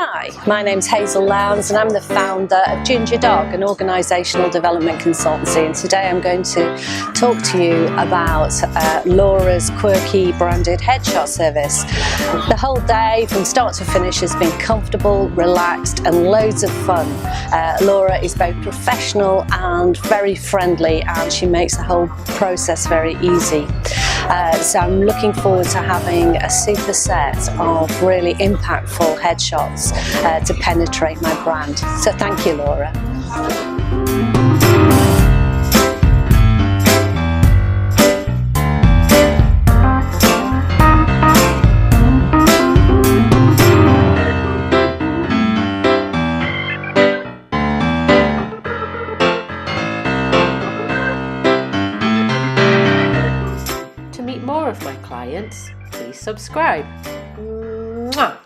Hi, my name's Hazel Lowndes and I'm the founder of Ginger Dog, an organisational development consultancy, and today I'm going to talk to you about Laura's quirky branded headshot service. The whole day from start to finish has been comfortable, relaxed and loads of fun. Laura is both professional and very friendly, and she makes the whole process very easy. So I'm looking forward to having a super set of really impactful headshots to penetrate my brand. So thank you, Laura. To meet more of my clients, please subscribe. Mwah!